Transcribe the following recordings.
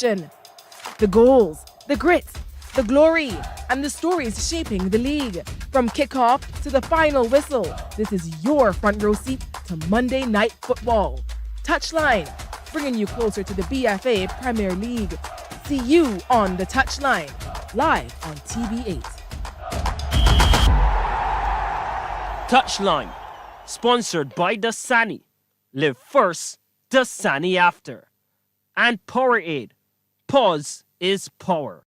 action. The goals, the grit, the glory, and the stories shaping the league. From kickoff to the final whistle, this is your front row seat to Monday Night Football. TouchLine, bringing you closer to the BFA Premier League. See you on the TouchLine, live on TV8. TouchLine, sponsored by Dasani. Live first, Dasani after. And Powerade. Pause is power.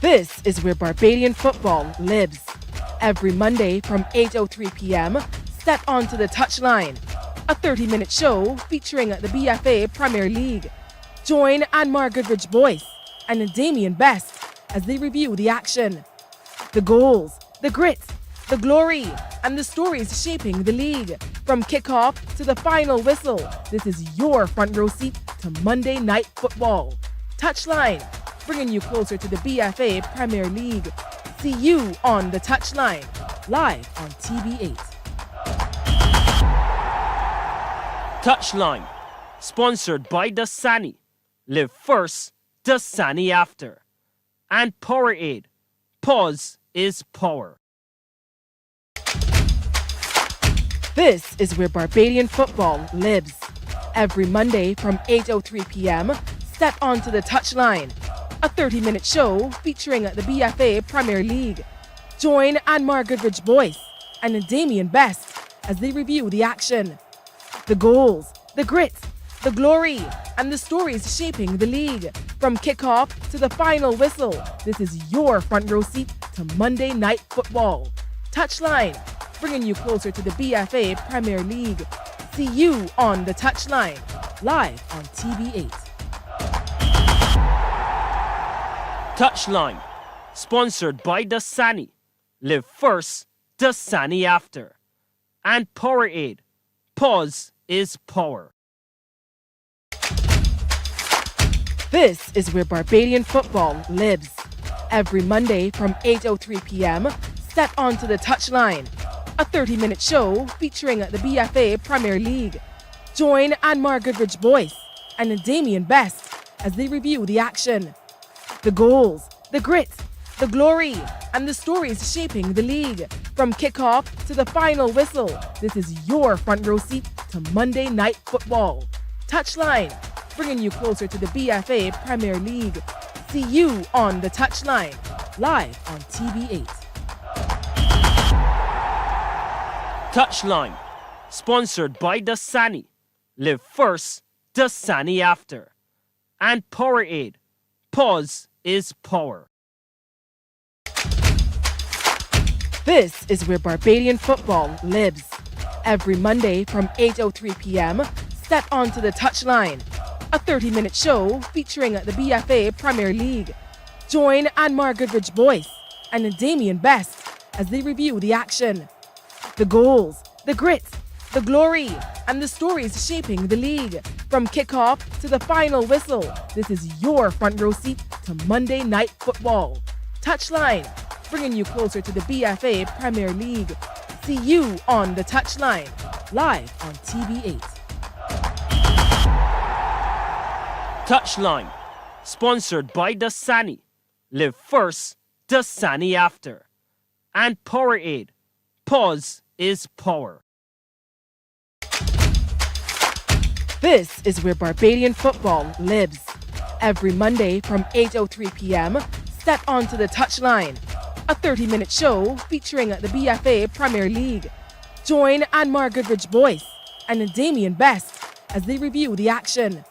This is where Barbadian football lives. Every Monday from 8:03 p.m., step onto the TouchLine, a 30-minute show featuring the BFA Premier League. Join Anmar Goodridge-Boyce and Damien Best as they review the action. The goals, the grit, the glory, and the stories shaping the league. From kickoff to the final whistle, this is your front row seat to Monday Night Football. TouchLine, bringing you closer to the BFA Premier League. See you on the TouchLine, live on TV8. TouchLine, sponsored by Dasani. Live first, Dasani after. And Powerade. Pause is power. This is where Barbadian football lives. Every Monday from 8:03 p.m., step onto the TouchLine, a 30-minute show featuring the BFA Premier League. Join Anmar Goodridge-Boyce and Damien Best as they review the action. The goals, the grit, the glory, and the stories shaping the league. From kickoff to the final whistle, this is your front row seat to Monday Night Football. TouchLine, bringing you closer to the BFA Premier League. See you on the TouchLine, live on TV8. TouchLine, sponsored by Dasani. Live first, Dasani after. And Powerade. Pause is power. This is where Barbadian football lives. Every Monday from 8:03 p.m., step onto the TouchLine, a 30-minute show featuring the BFA Premier League. Join Anmar Goodridge-Boyce and Damien Best as they review the action. The goals, the grit, the glory, and the stories shaping the league. From kickoff to the final whistle, this is your front row seat to Monday Night Football. TouchLine, bringing you closer to the BFA Premier League. See you on the TouchLine, live on TV8. TouchLine, sponsored by Dasani. Live first, Dasani after. And Powerade. Pause is power. This is where Barbadian football lives. Every Monday from 8:03 p.m., step onto the TouchLine, a 30-minute show featuring the BFA Premier League. Join Anmar Goodridge-Boyce and Damien Best as they review the action. The goals, the grit, the glory, and the stories shaping the league. From kickoff to the final whistle, this is your front row seat to Monday Night Football. TouchLine, bringing you closer to the BFA Premier League. See you on the TouchLine, live on TV8. TouchLine, sponsored by Dasani. Live first, Dasani after. And Powerade. Pause is power. This is where Barbadian football lives. Every Monday from 8:03 p.m., step onto the TouchLine, a 30-minute show featuring the BFA Premier League. Join Anmar Goodridge-Boyce and Damien Best as they review the action.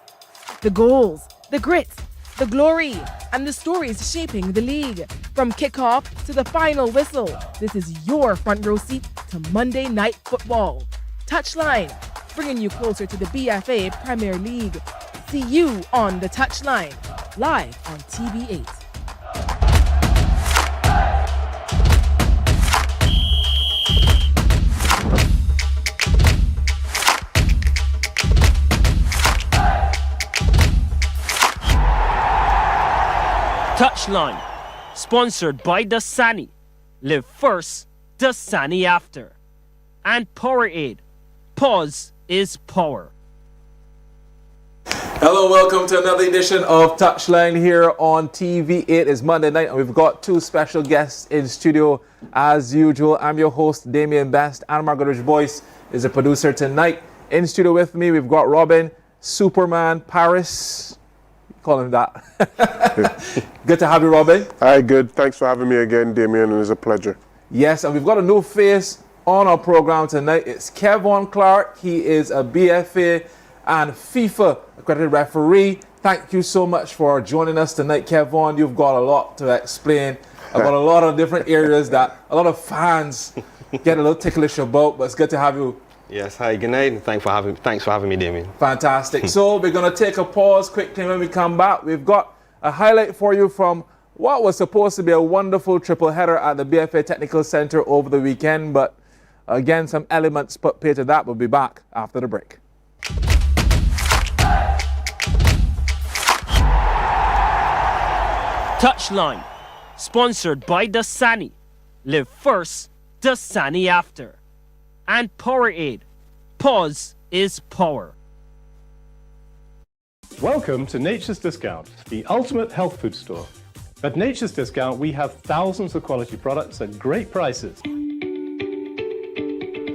The goals, the grit, the glory, and the stories shaping the league. From kickoff to the final whistle, this is your front row seat to Monday Night Football. TouchLine, bringing you closer to the BFA Premier League. See you on the TouchLine, live on TV8. TouchLine, sponsored by Dasani. Live first, Dasani after. And Powerade. Pause is power. Hello, welcome to another edition of Touchline here on TV. It is Monday night and we've got two special guests in studio as usual. I'm your host, Damien Best, and Margaret Boyce is a producer tonight. In studio with me, we've got Robin, Superman, Paris. Call him that. Good to have you, Robin. Hi, good. Thanks for having me again, Damien. It was a pleasure. Yes, and we've got a new face on our program tonight. It's Kevon Clark. He is a BFA and FIFA accredited referee. Thank you so much for joining us tonight, Kevon. You've got a lot to explain about a lot of different areas that a lot of fans get a little ticklish about, but it's good to have you. Yes, hi, good night, and thanks for having me, Damien. Fantastic. So we're going to take a pause quickly. When we come back, we've got a highlight for you from what was supposed to be a wonderful triple header at the BFA Technical Center over the weekend, but again, some elements put paid to that. We'll be back after the break. Touchline, sponsored by Dasani. Live first, Dasani after. And Powerade. Pause is power. Welcome to Nature's Discount, the ultimate health food store. At Nature's Discount, we have thousands of quality products at great prices.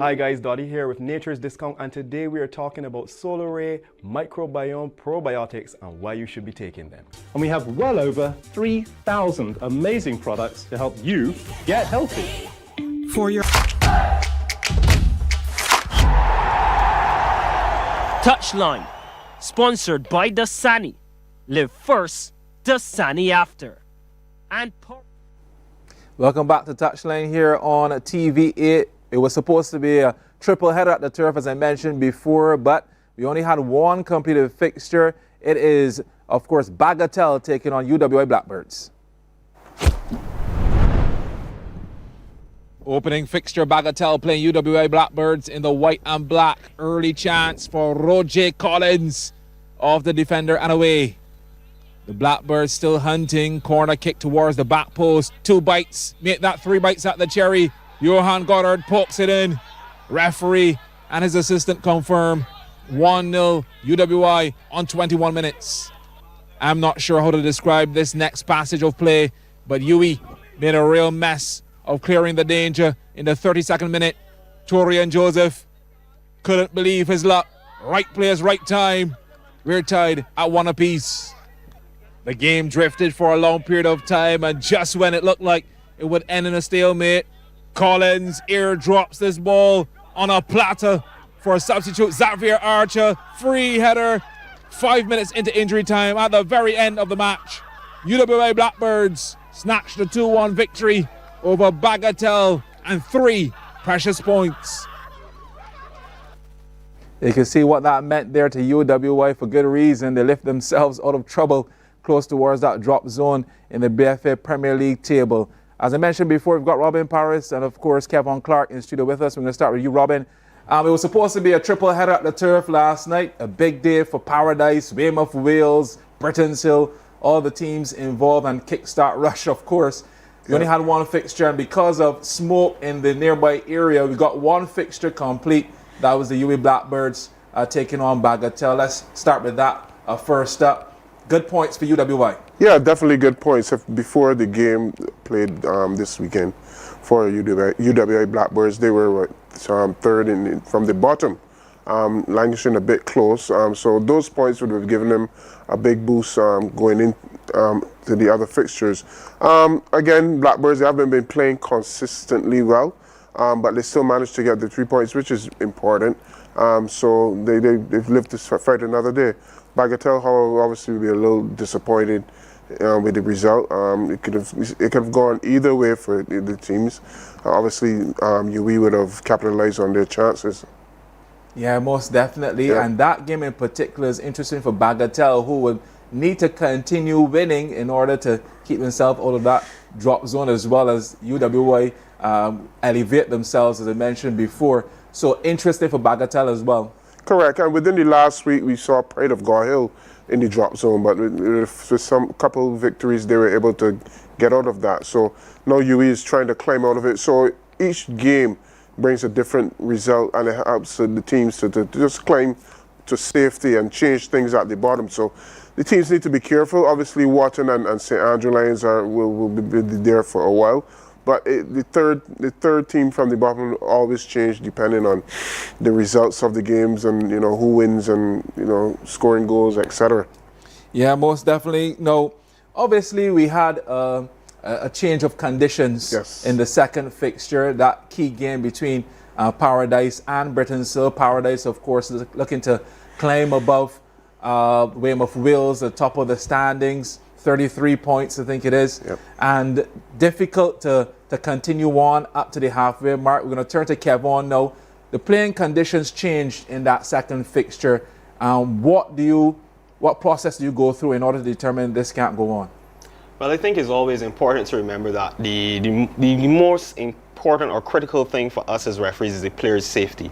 Hi guys, Dottie here with Nature's Discount, and today we are talking about Solar Ray, microbiome, probiotics, and why you should be taking them. And we have well over 3,000 amazing products to help you get healthy. For your Touchline, sponsored by Dasani. Live first, Dasani after. And Welcome back to Touchline here on TV8. It was supposed to be a triple header at the turf, as I mentioned before, but we only had one completed fixture. It is, of course, Bagatelle taking on UWI Blackbirds. Opening fixture, Bagatelle playing UWI Blackbirds in the white and black. Early chance for Roger Collins off the defender and away. The Blackbirds still hunting. Corner kick towards the back post. 2 bites. Make that 3 bites at the cherry. Johan Goddard pokes it in. Referee and his assistant confirm 1-0 UWI on 21 minutes. I'm not sure how to describe this next passage of play, but UE made a real mess of clearing the danger in the 32nd minute. Torian Joseph couldn't believe his luck. Right place, right time. We're tied at 1 apiece. The game drifted for a long period of time, and just when it looked like it would end in a stalemate, Collins airdrops this ball on a platter for a substitute Xavier Archer. Free header 5 minutes into injury time at the very end of the match. UWA Blackbirds snatched the 2-1 victory over Bagatelle and 3 precious points. You can see what that meant there to UWA for good reason. They lift themselves out of trouble close towards that drop zone in the BFA Premier League table. As I mentioned before, we've got Robin Paris and, of course, Kevon Clark in the studio with us. We're going to start with you, Robin. It was supposed to be a triple header at the turf last night. A big day for Paradise, Weymouth Wales, Britain's Hill, all the teams involved, and Kickstart Rush, of course. We only had one fixture, and because of smoke in the nearby area, we got one fixture complete. That was the UE Blackbirds taking on Bagatelle. Let's start with that first up. Good points for UWI. Yeah, definitely good points. Before the game played this weekend for UWI Blackbirds, they were third from the bottom, languishing a bit close. So those points would have given them a big boost going in to the other fixtures. Again, Blackbirds, they haven't been playing consistently well, but they still managed to get the 3 points, which is important. So they've lived to fight another day. Bagatelle, however, obviously will be a little disappointed with the result. It could have gone either way for the teams. Obviously, UE would have capitalized on their chances. Yeah, most definitely. Yeah. And that game in particular is interesting for Bagatelle, who would need to continue winning in order to keep themselves out of that drop zone, as well as UWI elevate themselves, as I mentioned before. So interesting for Bagatelle as well. Correct, and within the last week we saw Pride of Gar Hill in the drop zone, but with some couple victories they were able to get out of that. So now UE is trying to climb out of it. So each game brings a different result, and it helps the teams to just climb to safety and change things at the bottom. So the teams need to be careful. Obviously, Wharton and St. Andrew Lions will be there for a while. But the third team from the bottom will always change depending on the results of the games and, you know, who wins and, you know, scoring goals, etc. Yeah, most definitely. No, obviously we had a change of conditions in the second fixture, that key game between Paradise and Britain's Paradise, of course, is looking to climb above Weymouth Wales, the top of the standings. 33 points, I think it is, and difficult to continue on up to the halfway mark. We're going to turn to Kevon now. The playing conditions changed in that second fixture. What process do you go through in order to determine this can't go on? Well, I think it's always important to remember that the most important or critical thing for us as referees is the players' safety.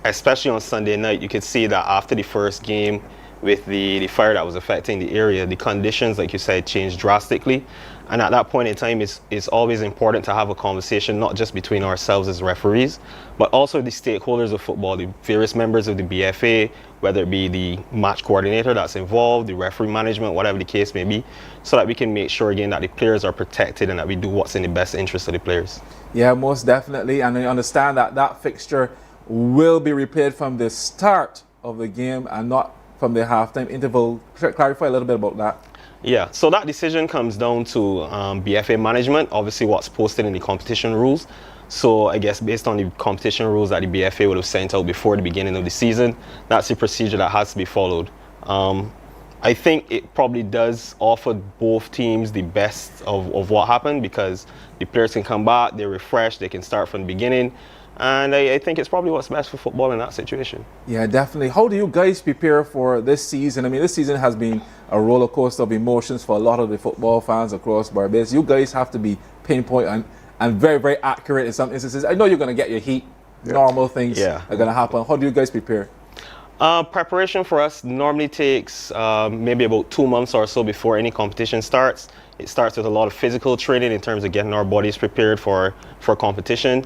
Especially on Sunday night, you could see that after the first game, with the fire that was affecting the area, the conditions, like you said, changed drastically. And at that point in time, it's always important to have a conversation, not just between ourselves as referees, but also the stakeholders of football, the various members of the BFA, whether it be the match coordinator that's involved, the referee management, whatever the case may be, so that we can make sure, again, that the players are protected and that we do what's in the best interest of the players. Yeah, most definitely. And I understand that that fixture will be replayed from the start of the game and not from the halftime interval. Clarify a little bit about that. Yeah, so that decision comes down to BFA management, obviously what's posted in the competition rules. So I guess based on the competition rules that the BFA would have sent out before the beginning of the season, that's the procedure that has to be followed. I think it probably does offer both teams the best of what happened, because the players can come back, they're refreshed, they can start from the beginning. And I think it's probably what's best for football in that situation. Yeah, definitely. How do you guys prepare for this season? I mean, this season has been a roller coaster of emotions for a lot of the football fans across Barbados. You guys have to be pinpoint and very, very accurate in some instances. I know you're going to get your heat. Normal things are going to happen. How do you guys prepare? Preparation for us normally takes maybe about 2 months or so before any competition starts. It starts with a lot of physical training in terms of getting our bodies prepared for competition.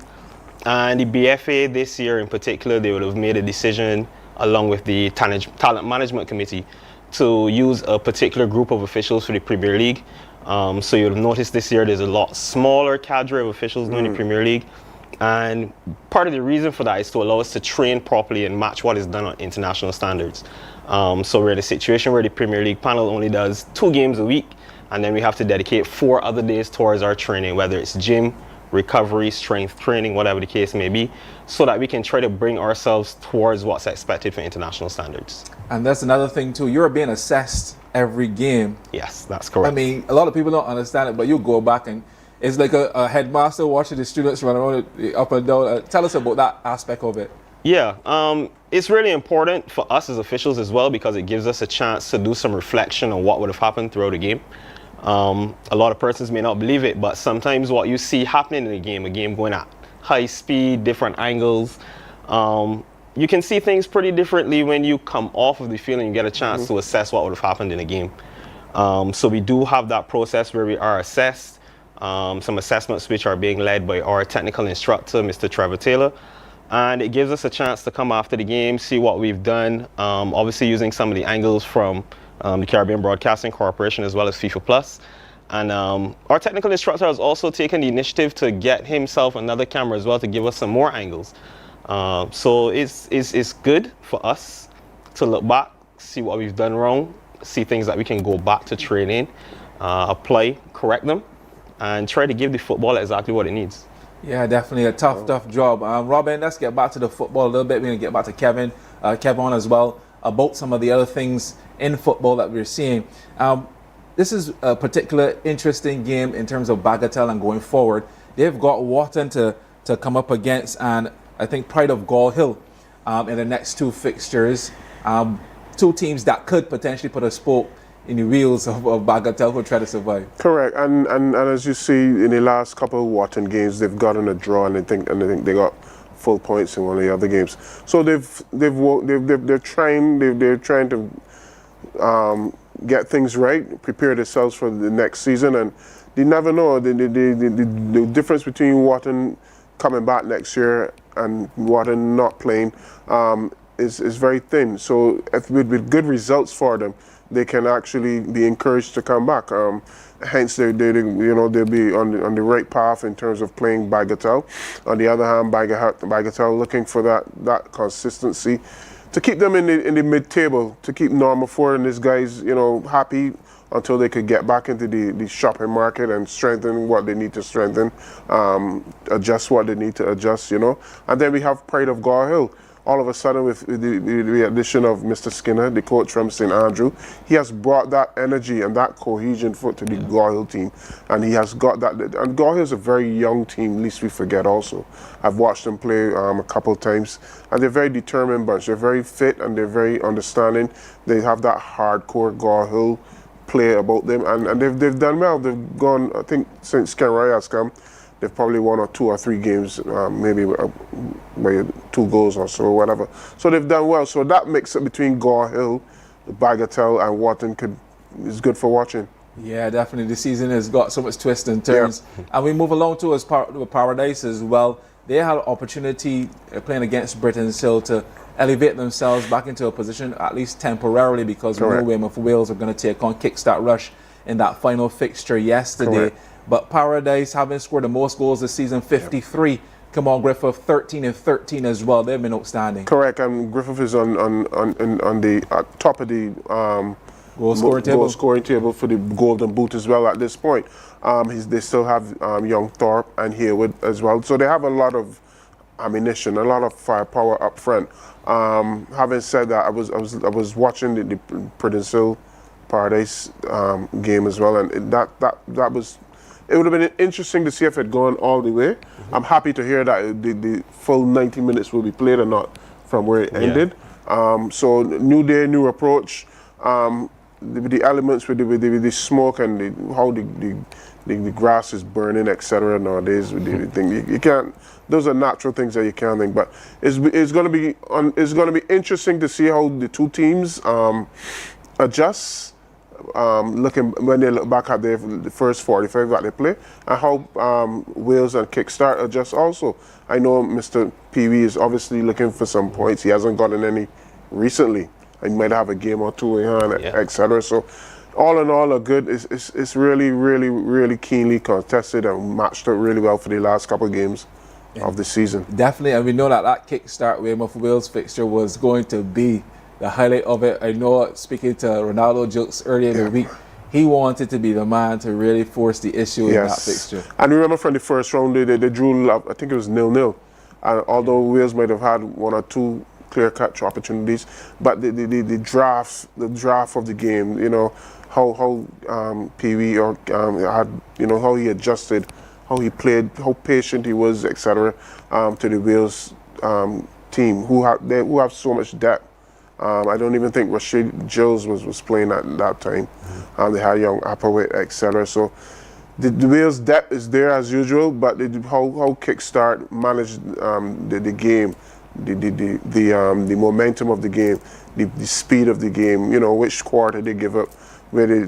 And the BFA this year in particular, they would have made a decision along with the talent management committee to use a particular group of officials for the Premier League. So you'll have noticed this year there's a lot smaller cadre of officials doing the Premier League. And part of the reason for that is to allow us to train properly and match what is done on international standards. So we're in a situation where the Premier League panel only does 2 games a week, and then we have to dedicate 4 other days towards our training, whether it's gym, recovery, strength training, whatever the case may be, so that we can try to bring ourselves towards what's expected for international standards. And that's another thing too, you're being assessed every game. Yes, that's correct. I mean, a lot of people don't understand it, but you go back and it's like a headmaster watching the students run around up and down. Tell us about that aspect of it. Yeah, it's really important for us as officials as well, because it gives us a chance to do some reflection on what would have happened throughout the game. A lot of persons may not believe it, but sometimes what you see happening in a game going at high speed, different angles, you can see things pretty differently when you come off of the field and you get a chance to assess what would have happened in a game. So we do have that process where we are assessed, some assessments which are being led by our technical instructor, Mr. Trevor Taylor. And it gives us a chance to come after the game, see what we've done, obviously using some of the angles from the Caribbean Broadcasting Corporation as well as FIFA Plus. And our technical instructor has also taken the initiative to get himself another camera as well to give us some more angles. So it's good for us to look back, see what we've done wrong, see things that we can go back to training, apply, correct them, and try to give the football exactly what it needs. Yeah, definitely a tough job. Robin, let's get back to the football a little bit. We're going to get back to Kevon as well, about some of the other things in football that we're seeing. This is a particular interesting game in terms of Bagatelle and going forward. They've got Wharton to come up against, and I think Pride of Gall Hill in the next 2 fixtures. 2 teams that could potentially put a spoke in the wheels of Bagatelle who try to survive. Correct, and as you see in the last couple of Wharton games, they've gotten a draw, and I think they got full points in one of the other games. So they're trying to get things right, prepare themselves for the next season, and they never know the difference between Wharton coming back next year and Wharton not playing. is very thin. So if with good results for them, they can actually be encouraged to come back. Hence, they'll be on the right path in terms of playing Bagatelle. On the other hand, Bagatelle looking for that consistency to keep them in the mid-table, to keep Norma Ford and these guys, happy until they could get back into the shopping market and strengthen what they need to strengthen, adjust what they need to adjust, And then we have Pride of Gore Hill. All of a sudden, with the addition of Mr. Skinner, the coach from St. Andrew, he has brought that energy and that cohesion to the Gore Hill team. And he has got that. And Gore Hill is a very young team, least we forget also. I've watched them play a couple times. And they're a very determined bunch. They're very fit and they're very understanding. They have that hardcore Gore Hill play about them. And they've done well. They've gone, I think, since Ken Roy has come, they've probably won 2 or 3 games, maybe by 2 goals or so, whatever. So they've done well. So that mix-up between Gore Hill, Bagatelle, and Wharton is good for watching. Yeah, definitely. The season has got so much twists and turns. Yeah. And we move along to Paradise as well. They had an opportunity playing against Britain's Hill to elevate themselves back into a position, at least temporarily, because we know Weymouth Wales are going to take on Kickstart Rush in that final fixture yesterday. Correct. But Paradise, having scored the most goals this season, 53. Come on, Griffith, 13 and 13 as well. They've been outstanding. Correct, and Griffith is on the top of the goal scoring table for the Golden Boot as well at this point. They still have Young Thorpe and Haywood as well, so they have a lot of ammunition, a lot of firepower up front. Having said that, I was watching the Prudence Hill Paradise game as well, and that was. It would have been interesting to see if it had gone all the way. I'm happy to hear that the full 90 minutes will be played and not from where it ended. So new day, new approach. The elements with the smoke and how the grass is burning, etc. Nowadays, you can't. Those are natural things that you can't think. But it's going to be interesting to see how the two teams adjust. Looking when they look back at the first 45 that they play, and how Wales and Kickstart adjust also. I know Mr. Pee-wee is obviously looking for some points. He hasn't gotten any recently. He might have a game or two in hand, etc. So, all in all, it's really, really, really keenly contested and matched up really well for the last couple of games of the season. Definitely, and we know that Kickstart Weymouth Wales fixture was going to be the highlight of it. I know, speaking to Ronaldo Jokes earlier in the week, he wanted to be the man to really force the issue in that fixture. And remember from the first round, they drew, I think it was 0-0. And although Wales might have had 1 or 2 clear-cut opportunities, but the draft of the game, how Pee-wee had, how he adjusted, how he played, how patient he was, etc. To the Wales team, who have so much depth. I don't even think Rashid Jones was playing at that time. They had young Applewhite, etc. So the Wales depth is there as usual, but how Kickstart managed the game, the momentum of the game, the speed of the game, which quarter they give up, where they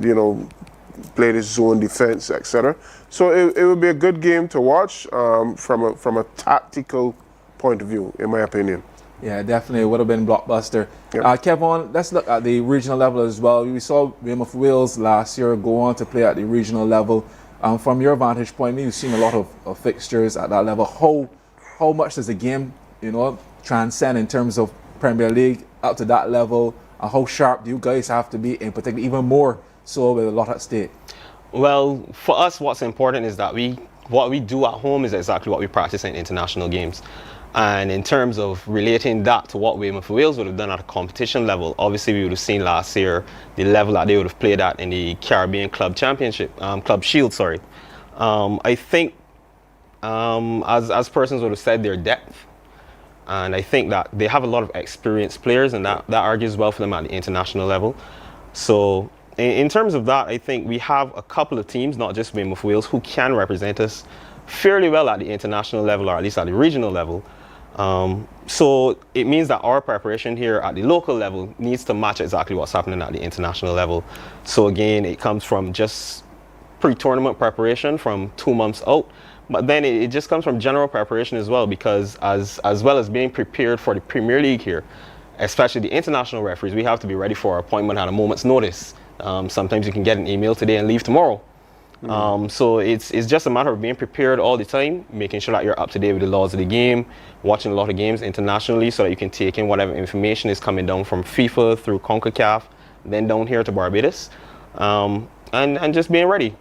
play the zone defense, etc. So it would be a good game to watch from a tactical point of view, in my opinion. Yeah, definitely. It would have been blockbuster. Kevin, let's look at the regional level as well. We saw Weymouth Wales last year go on to play at the regional level. From your vantage point, you've seen a lot of fixtures at that level. How much does the game, transcend in terms of Premier League up to that level? And how sharp do you guys have to be, in particular, even more so with a lot at stake? Well, for us, what's important is that what we do at home is exactly what we practice in international games. And in terms of relating that to what Weymouth Wales would have done at a competition level, obviously we would have seen last year the level that they would have played at in the Caribbean Club Championship, Club Shield, sorry. I think, as persons would have said, their depth. And I think that they have a lot of experienced players, and that argues well for them at the international level. So in terms of that, I think we have a couple of teams, not just Weymouth Wales, who can represent us fairly well at the international level, or at least at the regional level. So it means that our preparation here at the local level needs to match exactly what's happening at the international level. So again, it comes from just pre-tournament preparation from 2 months out, but then it just comes from general preparation as well, because as well as being prepared for the Premier League here, especially the international referees, we have to be ready for our appointment at a moment's notice. Sometimes you can get an email today and leave tomorrow. So it's just a matter of being prepared all the time, making sure that you're up to date with the laws of the game, watching a lot of games internationally so that you can take in whatever information is coming down from FIFA through CONCACAF, then down here to Barbados, and just being ready.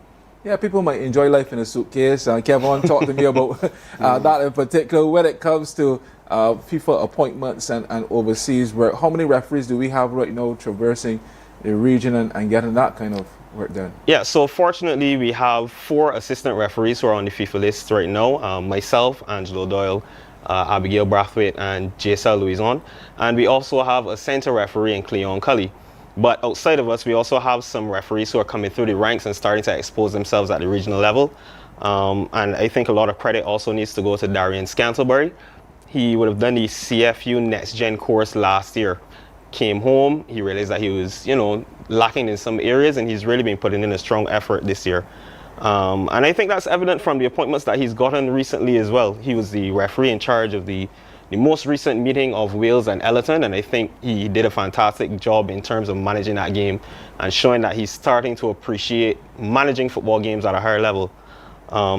Yeah, people might enjoy life in a suitcase. Kevin, talk to me about that in particular. When it comes to FIFA appointments and overseas work, how many referees do we have right now traversing the region and getting that kind of work done? Yeah, so fortunately we have 4 assistant referees who are on the FIFA list right now. Myself, Angelo Doyle, Abigail Brathwaite, and JSL Louison. And we also have a center referee in Cleon Cully. But outside of us, we also have some referees who are coming through the ranks and starting to expose themselves at the regional level. And I think a lot of credit also needs to go to Darian Scantlebury. He would have done the CFU Next Gen course last year. Came home, he realized that he was, lacking in some areas, and he's really been putting in a strong effort this year. And I think that's evident from the appointments that he's gotten recently as well. He was the referee in charge of the most recent meeting of Wales and Ellerton, and I think he did a fantastic job in terms of managing that game and showing that he's starting to appreciate managing football games at a higher level.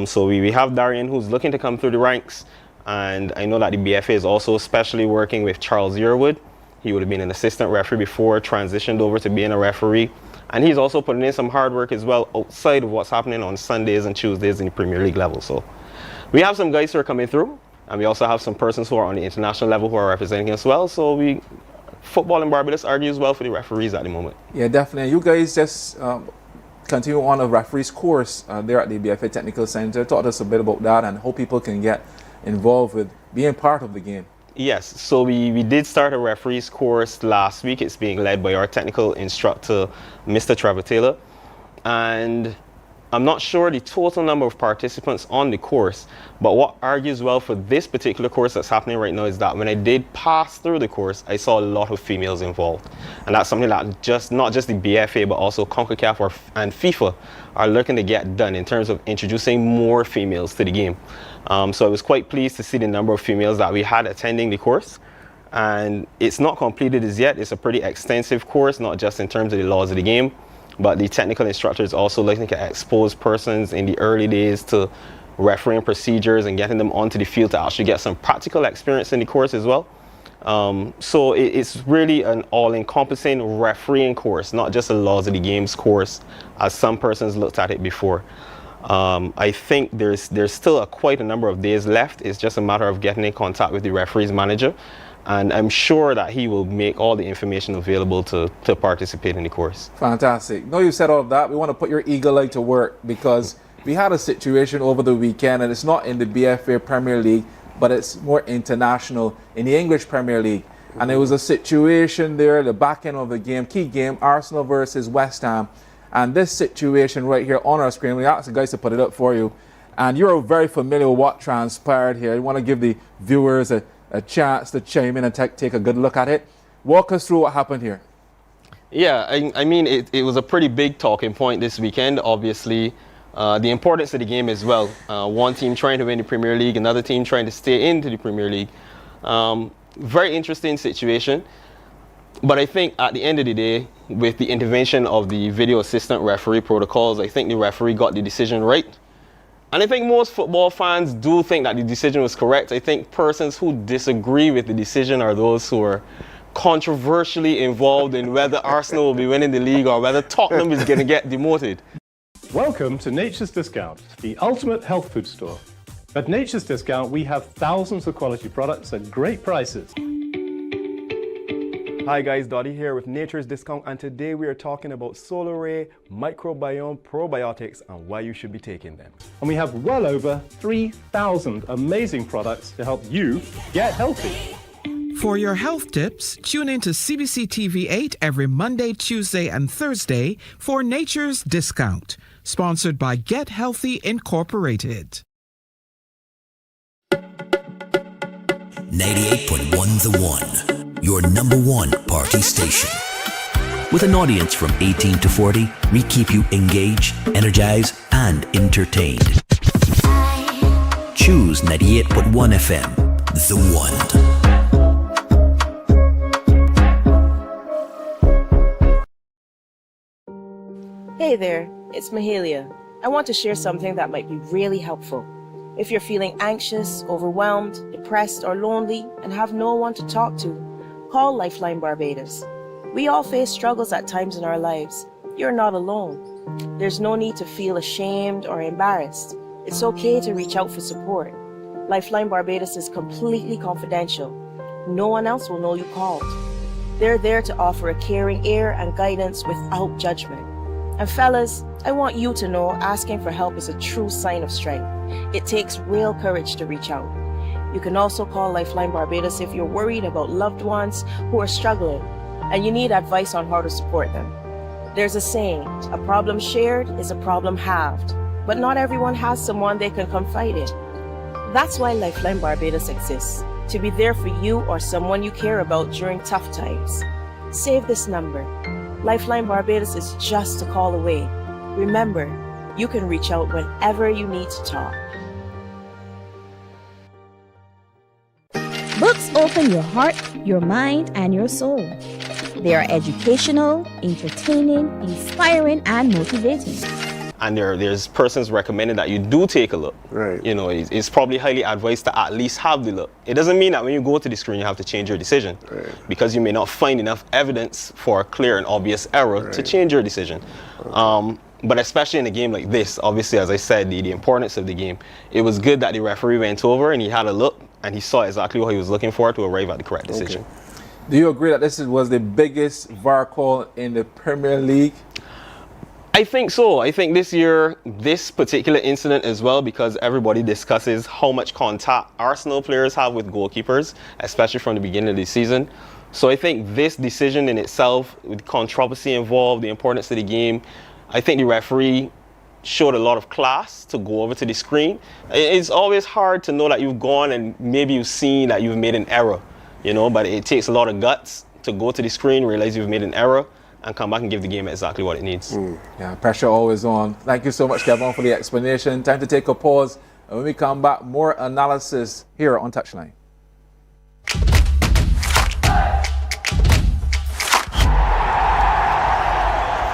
So we have Darian, who's looking to come through the ranks, and I know that the BFA is also especially working with Charles Yearwood. He would have been an assistant referee before, transitioned over to being a referee. And he's also putting in some hard work as well outside of what's happening on Sundays and Tuesdays in the Premier League level. So we have some guys who are coming through, and we also have some persons who are on the international level who are representing us well. So football in Barbados argues well for the referees at the moment. Yeah, definitely. You guys just continue on a referee's course there at the BFA Technical Center. Talk to us a bit about that and how people can get involved with being part of the game. Yes, so we did start a referee's course last week. It's being led by our technical instructor, Mr. Trevor Taylor. And I'm not sure the total number of participants on the course, but what argues well for this particular course that's happening right now is that when I did pass through the course, I saw a lot of females involved. And that's something that not just the BFA, but also CONCACAF and FIFA are looking to get done in terms of introducing more females to the game. So I was quite pleased to see the number of females that we had attending the course. And it's not completed as yet. It's a pretty extensive course, not just in terms of the laws of the game, but the technical instructor is also looking to expose persons in the early days to refereeing procedures and getting them onto the field to actually get some practical experience in the course as well. So it's really an all-encompassing refereeing course, not just a laws of the games course, as some persons looked at it before. I think there's still quite a number of days left. It's just a matter of getting in contact with the referee's manager, and I'm sure that he will make all the information available to participate in the course. Fantastic. Now you said all of that, we want to put your eagle eye to work, because we had a situation over the weekend, and it's not in the BFA Premier League, but it's more international in the English Premier League. And there was a situation there, the back end of the game, key game, Arsenal versus West Ham. And this situation right here on our screen, we asked the guys to put it up for you. And you're very familiar with what transpired here. I want to give the viewers a chance to chime in and take a good look at it. Walk us through what happened here. Yeah, I mean, it was a pretty big talking point this weekend, obviously. The importance of the game as well. One team trying to win the Premier League, another team trying to stay into the Premier League. Very interesting situation. But I think at the end of the day, with the intervention of the video assistant referee protocols, I think the referee got the decision right. And I think most football fans do think that the decision was correct. I think persons who disagree with the decision are those who are controversially involved in whether Arsenal will be winning the league or whether Tottenham is going to get demoted. Welcome to Nature's Discount, the ultimate health food store. At Nature's Discount, we have thousands of quality products at great prices. Hi guys, Dottie here with Nature's Discount, and today we are talking about Solar Ray Microbiome Probiotics and why you should be taking them. And we have well over 3,000 amazing products to help you get healthy. For your health tips, tune in to CBC TV 8 every Monday, Tuesday, and Thursday for Nature's Discount, sponsored by Get Healthy Incorporated. 98.1 The One. Your number one party station. With an audience from 18 to 40, we keep you engaged, energized, and entertained. Choose 98.1 FM, The One. Hey there, it's Mahalia. I want to share something that might be really helpful. If you're feeling anxious, overwhelmed, depressed, or lonely and have no one to talk to, call Lifeline Barbados. We all face struggles at times in our lives. You're not alone. There's no need to feel ashamed or embarrassed. It's okay to reach out for support. Lifeline Barbados is completely confidential. No one else will know you called. They're there to offer a caring ear and guidance without judgment. And fellas, I want you to know asking for help is a true sign of strength. It takes real courage to reach out. You can also call Lifeline Barbados if you're worried about loved ones who are struggling and you need advice on how to support them. There's a saying, a problem shared is a problem halved, but not everyone has someone they can confide in. That's why Lifeline Barbados exists, to be there for you or someone you care about during tough times. Save this number. Lifeline Barbados is just a call away. Remember, you can reach out whenever you need to talk. Books open your heart, your mind, and your soul. They are educational, entertaining, inspiring, and motivating. And there's persons recommending that you do take a look. Right. You know, it's probably highly advised to at least have the look. It doesn't mean that when you go to the screen you have to change your decision, right, because you may not find enough evidence for a clear and obvious error, right, to change your decision. But especially in a game like this, obviously, as I said, the importance of the game, it was good that the referee went over and he had a look and he saw exactly what he was looking for to arrive at the correct decision. Okay. Do you agree that this was the biggest VAR call in the Premier League? I think so. I think this year, this particular incident as well, because everybody discusses how much contact Arsenal players have with goalkeepers, especially from the beginning of the season. So I think this decision in itself, with controversy involved, the importance of the game, I think the referee showed a lot of class to go over to the screen. It's always hard to know that you've gone and maybe you've seen that you've made an error, you know, but it takes a lot of guts to go to the screen, realize you've made an error, and come back and give the game exactly what it needs. Yeah, pressure always on. Thank you so much, Kevin, for the explanation. Time to take a pause. And when we come back, more analysis here on Touchline.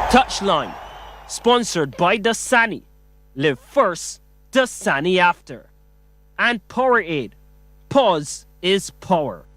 Touchline, sponsored by Dasani. Live first, Dasani after. And Powerade. Pause is power.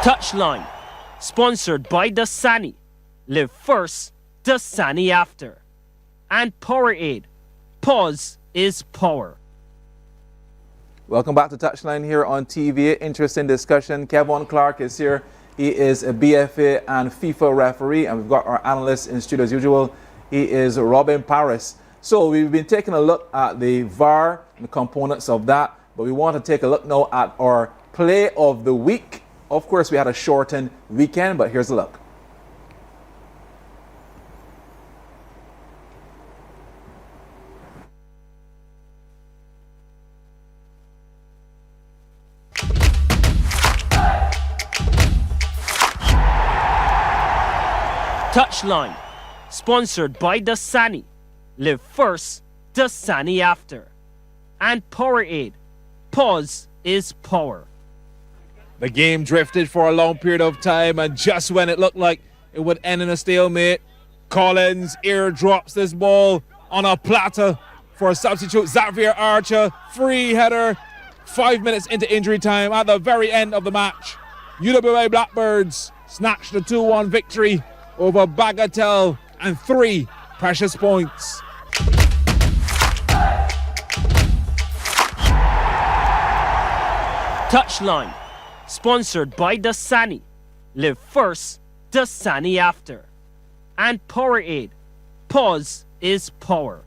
Touchline, sponsored by Dasani. Live first, Dasani after. And Powerade. Pause is power. Welcome back to Touchline here on TV. Interesting discussion. Kevin Clark is here. He is a BFA and FIFA referee, and we've got our analyst in studio as usual. He is Robin Paris. So we've been taking a look at the VAR and the components of that, but we want to take a look now at our play of the week. Of course, we had a shortened weekend, but here's a look. Touchline, sponsored by Dasani. Live first, Dasani after. And Powerade. Pause is power. The game drifted for a long period of time, and just when it looked like it would end in a stalemate, Collins airdrops this ball on a platter for a substitute Xavier Archer. Free header, 5 minutes into injury time at the very end of the match. UWA Blackbirds snatched the 2-1 victory over Bagatelle and 3 precious points. Touchline, sponsored by Dasani. Live first, Dasani after. And Powerade. Pause is power.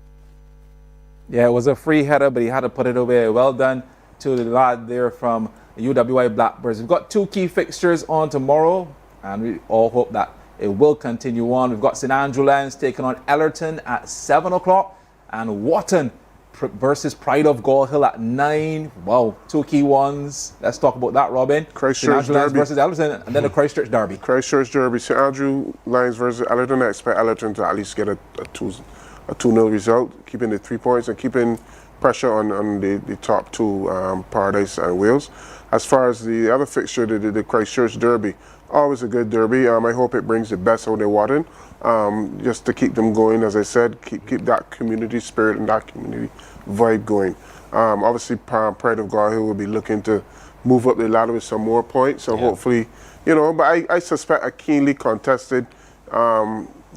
Yeah, it was a free header, but he had to put it away. Well done to the lad there from UWA Blackbirds. We've got 2 key fixtures on tomorrow, and we all hope that It will continue on. We've got St. Andrew Lions taking on Ellerton at 7 o'clock, and Wharton versus Pride of Gall Hill at 9. Wow, 2 key ones. Let's talk about that, Robin. Christchurch Derby versus Ellerton, and then the Christchurch Derby. Christchurch Derby, St. Andrew Lions versus Ellerton. I expect Ellerton to at least get a 2-0 result, keeping the 3 points and keeping pressure on the top two, Paradise and Wales. As far as the other fixture, the Christchurch Derby, always a good derby. I hope it brings the best out of Wharton, just to keep them going. As I said, keep that community spirit and that community vibe going. Obviously, Pride of Gall Hill will be looking to move up the ladder with some more points, so hopefully, but I suspect a keenly contested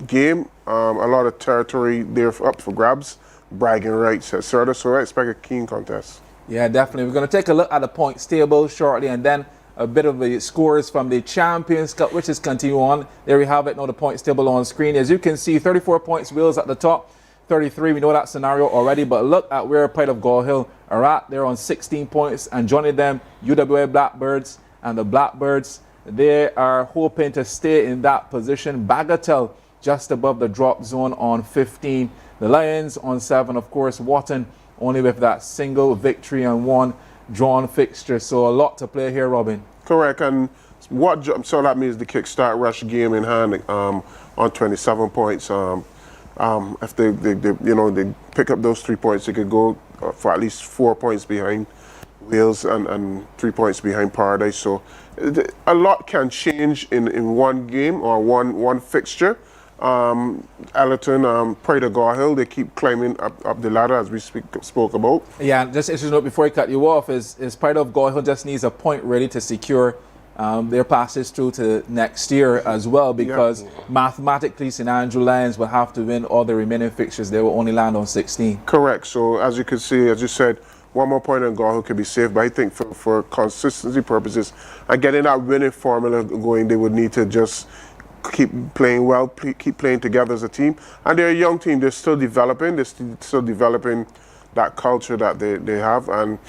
game, a lot of territory there up for grabs, bragging rights, etc. So I expect a keen contest. Yeah, definitely. We're going to take a look at the points table shortly, and then a bit of the scores from the Champions Cup, which is continue on. There we have it, now the points table on screen. As you can see, 34 points, Wales at the top, 33. We know that scenario already, but look at where Pride of Gall Hill are at. They're on 16 points, and joining them, UWA Blackbirds, and the Blackbirds, they are hoping to stay in that position. Bagatelle just above the drop zone on 15. The Lions on 7, of course. Wharton only with that single victory and 1 drawn fixture. So a lot to play here, Robin. Correct. And so that means the kickstart rush game in hand on 27 points. If they pick up those 3 points, they could go for at least 4 points behind Wales and 3 points behind Paradise. So a lot can change in one game or one fixture. Ellerton, Pride of Gall Hill, they keep climbing up the ladder as we spoke about. Yeah, just to note before I cut you off, is Pride of Gall Hill just needs a point ready to secure their passes through to next year as well, because mathematically St. Andrew Lions will have to win all the remaining fixtures. They will only land on 16. Correct. So as you can see, as you said, 1 more point on Gall Hill could be saved, but I think for consistency purposes and getting that winning formula going, they would need to just keep playing well, keep playing together as a team. And they're a young team. They're still developing. They're still developing that culture that they have. And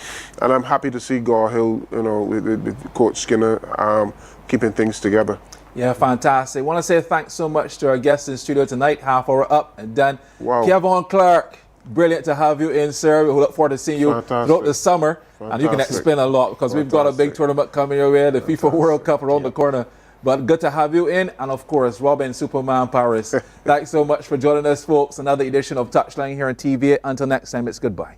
I'm happy to see Gall Hill, with Coach Skinner keeping things together. Yeah, fantastic. I want to say thanks so much to our guests in studio tonight. Half hour up and done. Wow. Kevin Clark, brilliant to have you in, sir. We look forward to seeing you throughout the summer. And you can explain a lot, because we've got a big tournament coming your way, the FIFA World Cup around the corner. But good to have you in. And of course, Robin Superman Paris. Thanks so much for joining us, folks. Another edition of Touchline here on TV. Until next time, it's goodbye.